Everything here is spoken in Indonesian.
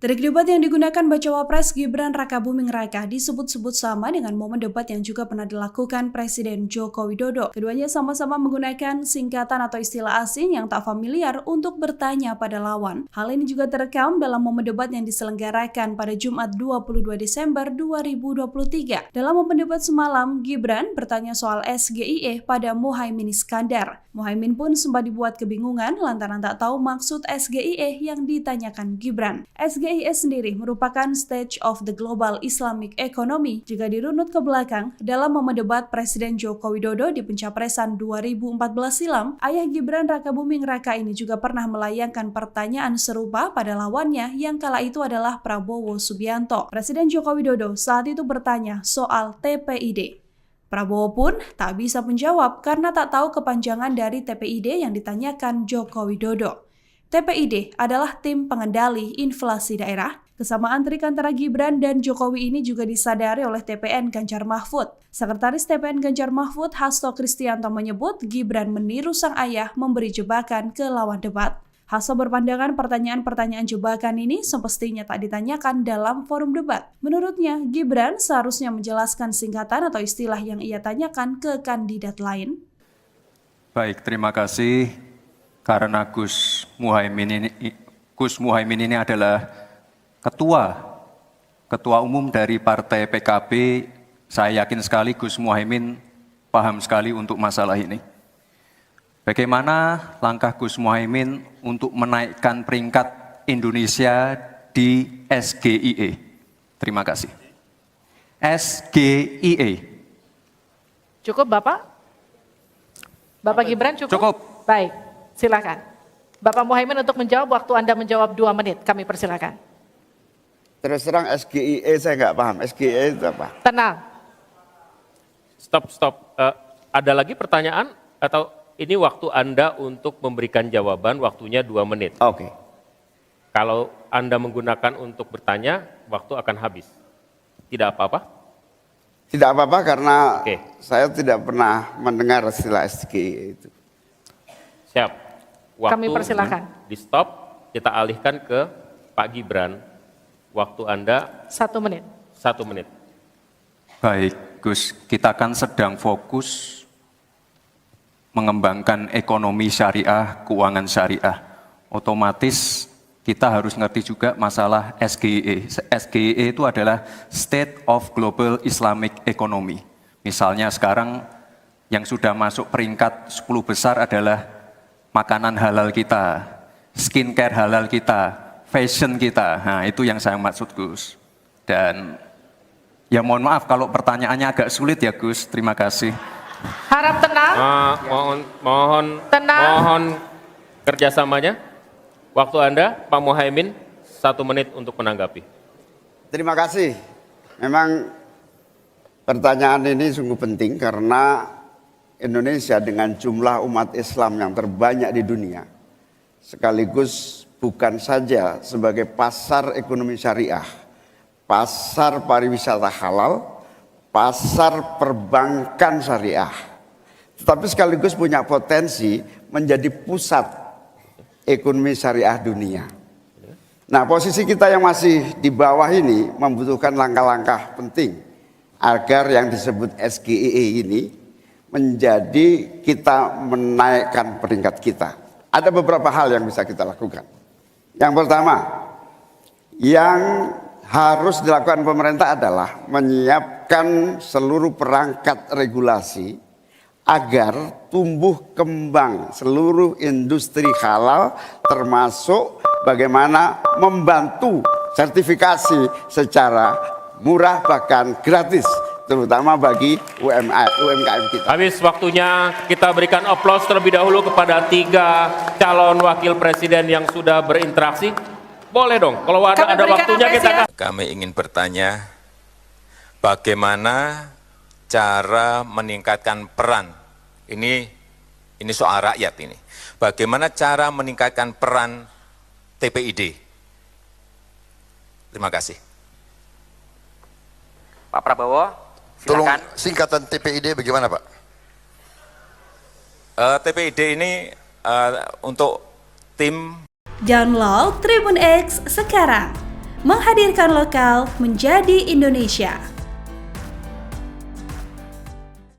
Trik debat yang digunakan Bacawa Pres Gibran Rakabuming Raka disebut-sebut sama dengan momen debat yang juga pernah dilakukan Presiden Joko Widodo. Keduanya sama-sama menggunakan singkatan atau istilah asing yang tak familiar untuk bertanya pada lawan. Hal ini juga terekam dalam momen debat yang diselenggarakan pada Jumat 22 Desember 2023. Dalam momen debat semalam, Gibran bertanya soal SGIE pada Muhaimin Iskandar. Muhaimin pun sempat dibuat kebingungan lantaran tak tahu maksud SGIE yang ditanyakan Gibran. SGIE sendiri merupakan Stage of the Global Islamic Economy. Jika dirunut ke belakang, dalam momen debat Presiden Joko Widodo di pencapresan 2014 silam, ayah Gibran Rakabuming Raka ini juga pernah melayangkan pertanyaan serupa pada lawannya yang kala itu adalah Prabowo Subianto. Presiden Joko Widodo saat itu bertanya soal TPID. Prabowo pun tak bisa menjawab karena tak tahu kepanjangan dari TPID yang ditanyakan Joko Widodo. TPID adalah Tim Pengendali Inflasi Daerah. Kesamaan trik antara Gibran dan Jokowi ini juga disadari oleh TPN Ganjar Mahfud. Sekretaris TPN Ganjar Mahfud, Hasto Kristianto menyebut Gibran meniru sang ayah memberi jebakan ke lawan debat. Hasto berpandangan pertanyaan-pertanyaan jebakan ini semestinya tak ditanyakan dalam forum debat. Menurutnya, Gibran seharusnya menjelaskan singkatan atau istilah yang ia tanyakan ke kandidat lain. Baik, terima kasih. Karena Gus Muhaimin ini adalah ketua umum dari Partai PKB, saya yakin sekali Gus Muhaimin paham sekali untuk masalah ini. Bagaimana langkah Gus Muhaimin untuk menaikkan peringkat Indonesia di SGIE? Terima kasih. SGIE. Cukup Bapak? Bapak Gibran cukup? Cukup. Baik, silakan. Bapak Muhaimin untuk menjawab, waktu Anda menjawab 2 menit, kami persilakan. Terus terang SGIE saya nggak paham, SGIE itu apa? Tenang. Stop. Ada lagi pertanyaan atau ini waktu Anda untuk memberikan jawaban, waktunya 2 menit. Oke. Kalau Anda menggunakan untuk bertanya, waktu akan habis. Tidak apa-apa? Tidak apa-apa karena Oke. saya tidak pernah mendengar istilah SGIE itu. Siap. Waktu Kami persilakan. di stop, kita alihkan ke Pak Gibran. Waktu Anda 1 menit. 1 menit. Baik, Gus, kita kan sedang fokus mengembangkan ekonomi syariah, keuangan syariah. Otomatis kita harus ngerti juga masalah SGIE. SGIE itu adalah State of Global Islamic Economy. Misalnya sekarang yang sudah masuk peringkat 10 besar adalah makanan halal kita, skincare halal kita, fashion kita. Nah, itu yang saya maksud, Gus. Dan ya mohon maaf kalau pertanyaannya agak sulit ya, Gus. Terima kasih. Harap tenang. Mohon kerjasamanya. Waktu Anda, Pak Muhaimin, 1 menit untuk menanggapi. Terima kasih. Memang pertanyaan ini sungguh penting karena Indonesia dengan jumlah umat Islam yang terbanyak di dunia, sekaligus bukan saja sebagai pasar ekonomi syariah, pasar pariwisata halal, pasar perbankan syariah, tetapi sekaligus punya potensi menjadi pusat ekonomi syariah dunia. Nah, posisi kita yang masih di bawah ini membutuhkan langkah-langkah penting agar yang disebut SGIE ini menjadi kita menaikkan peringkat kita. Ada beberapa hal yang bisa kita lakukan. Yang pertama, yang harus dilakukan pemerintah adalah menyiapkan seluruh perangkat regulasi agar tumbuh kembang seluruh industri halal, termasuk bagaimana membantu sertifikasi secara murah bahkan gratis, terutama bagi UMKM kita. Habis waktunya, kita berikan aplaus terlebih dahulu kepada 3 calon wakil presiden yang sudah berinteraksi. Boleh dong, kalau ada waktunya kita. Kami ingin bertanya, bagaimana cara meningkatkan peran, ini soal rakyat ini, bagaimana cara meningkatkan peran TPID? Terima kasih. Pak Prabowo, silakan. Tolong singkatan TPID bagaimana, Pak? TPID ini untuk tim. Download Tribun X sekarang. menghadirkan lokal menjadi Indonesia.